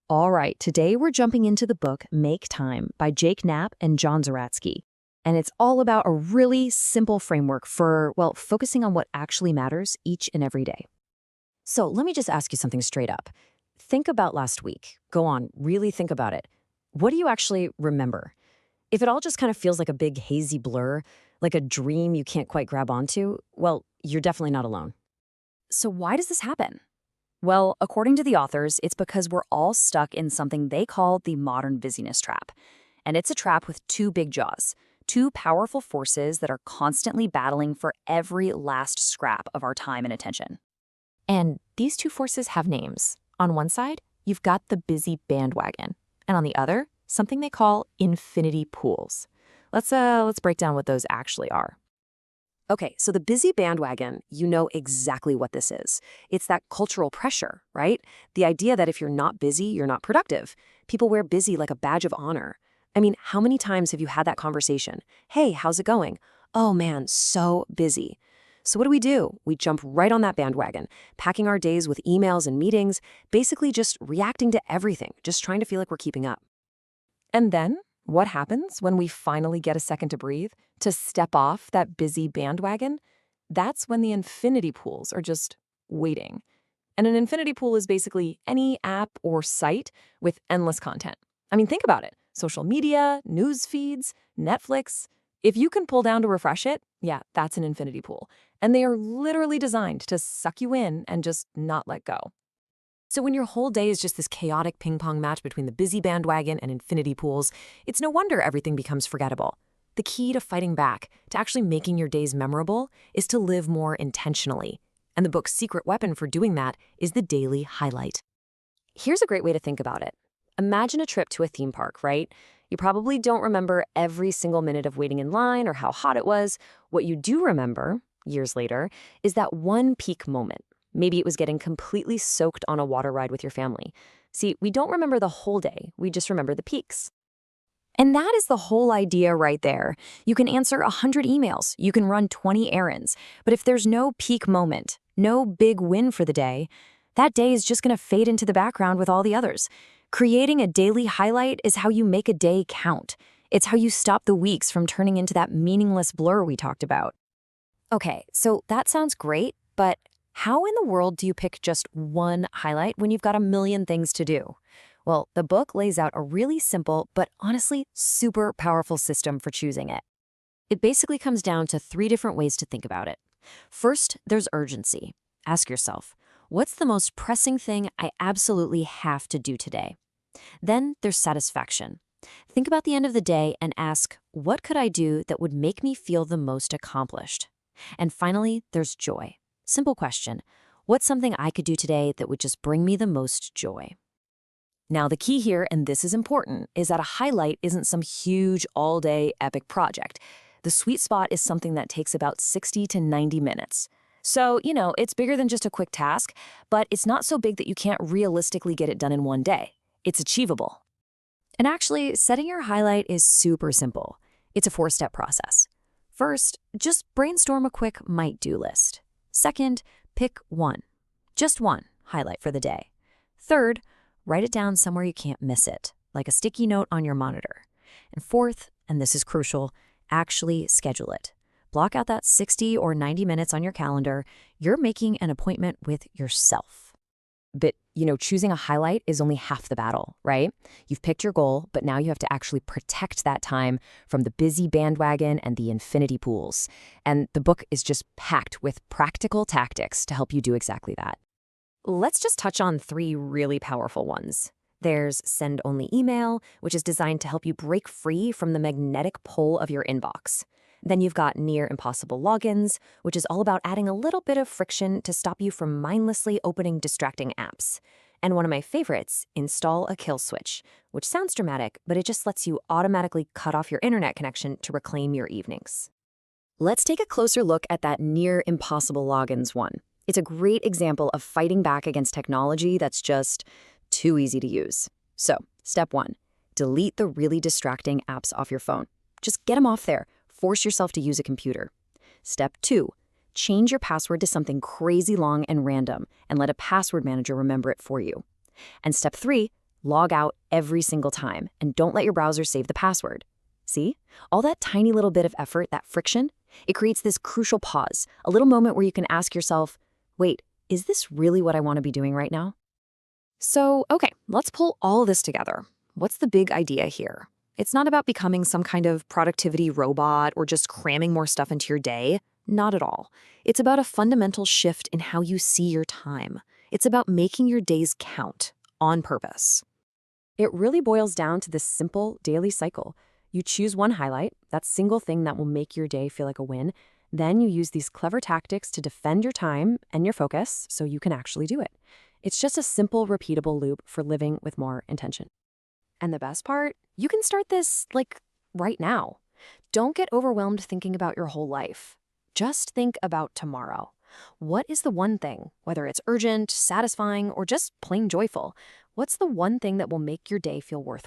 All right, today we're jumping into the book Make Time by Jake Knapp and John Zeratsky. And it's all about a really simple framework for, well, focusing on what actually matters each and every day. So let me just ask you something straight up. Think about last week. Go on, really think about it. What do you actually remember? If it all just kind of feels like a big hazy blur, like a dream you can't quite grab onto, well, you're definitely not alone. So why does this happen? Well, according to the authors, it's because we're all stuck in something they call the modern busyness trap. And it's a trap with two big jaws, two powerful forces that are constantly battling for every last scrap of our time and attention. And these two forces have names. On one side, you've got the busy bandwagon, and on the other, something they call infinity pools. Let's break down what those actually are. Okay, so the busy bandwagon, you know exactly what this is. It's that cultural pressure, right? The idea that if you're not busy, you're not productive. People wear busy like a badge of honor. I mean, how many times have you had that conversation? Hey, how's it going? Oh man, so busy. So what do? We jump right on that bandwagon, packing our days with emails and meetings, basically just reacting to everything, just trying to feel like we're keeping up. And then, what happens when we finally get a second to breathe, to step off that busy bandwagon? That's when the infinity pools are just waiting. And an infinity pool is basically any app or site with endless content. I mean, think about it. Social media, news feeds, Netflix. If you can pull down to refresh it, yeah, that's an infinity pool. And they are literally designed to suck you in and just not let go. So when your whole day is just this chaotic ping-pong match between the busy bandwagon and infinity pools, it's no wonder everything becomes forgettable. The key to fighting back, to actually making your days memorable, is to live more intentionally. And the book's secret weapon for doing that is the daily highlight. Here's a great way to think about it. Imagine a trip to a theme park, right? You probably don't remember every single minute of waiting in line or how hot it was. What you do remember, years later, is that one peak moment. Maybe it was getting completely soaked on a water ride with your family. See, we don't remember the whole day, we just remember the peaks. And that is the whole idea right there. You can answer 100 emails, you can run 20 errands, but if there's no peak moment, no big win for the day, that day is just gonna fade into the background with all the others. Creating a daily highlight is how you make a day count. It's how you stop the weeks from turning into that meaningless blur we talked about. Okay, so that sounds great, but how in the world do you pick just one highlight when you've got a million things to do? Well, the book lays out a really simple, but honestly super powerful system for choosing it. It basically comes down to 3 different ways to think about it. First, there's urgency. Ask yourself, what's the most pressing thing I absolutely have to do today? Then there's satisfaction. Think about the end of the day and ask, what could I do that would make me feel the most accomplished? And finally, there's joy. Simple question, what's something I could do today that would just bring me the most joy? Now, the key here, and this is important, is that a highlight isn't some huge all-day epic project. The sweet spot is something that takes about 60 to 90 minutes. So, it's bigger than just a quick task, but it's not so big that you can't realistically get it done in one day. It's achievable. And actually, setting your highlight is super simple. It's a 4-step process. First, just brainstorm a quick might-do list. Second, pick one, just one highlight for the day. Third, write it down somewhere you can't miss it, like a sticky note on your monitor. And fourth, and this is crucial, actually schedule it. Block out that 60 or 90 minutes on your calendar. You're making an appointment with yourself. But, choosing a highlight is only half the battle, right? You've picked your goal, but now you have to actually protect that time from the busy bandwagon and the infinity pools. And the book is just packed with practical tactics to help you do exactly that. Let's just touch on 3 really powerful ones. There's send-only email, which is designed to help you break free from the magnetic pull of your inbox. Then you've got near impossible logins, which is all about adding a little bit of friction to stop you from mindlessly opening distracting apps. And one of my favorites, install a kill switch, which sounds dramatic, but it just lets you automatically cut off your internet connection to reclaim your evenings. Let's take a closer look at that near impossible logins one. It's a great example of fighting back against technology that's just too easy to use. So, step 1, delete the really distracting apps off your phone. Just get them off there. Force yourself to use a computer. Step 2, change your password to something crazy long and random and let a password manager remember it for you. And step 3, Log out every single time, and don't let your browser save the password. See? All that tiny little bit of effort, that friction, it creates this crucial pause, a little moment where you can ask yourself, wait, is this really what I want to be doing right now? So, okay, let's pull all of this together. What's the big idea here? It's not about becoming some kind of productivity robot or just cramming more stuff into your day. Not at all. It's about a fundamental shift in how you see your time. It's about making your days count on purpose. It really boils down to this simple daily cycle. You choose one highlight, that single thing that will make your day feel like a win. Then you use these clever tactics to defend your time and your focus so you can actually do it. It's just a simple, repeatable loop for living with more intention. And the best part, you can start this, right now. Don't get overwhelmed thinking about your whole life. Just think about tomorrow. What is the one thing, whether it's urgent, satisfying, or just plain joyful, what's the one thing that will make your day feel worthwhile?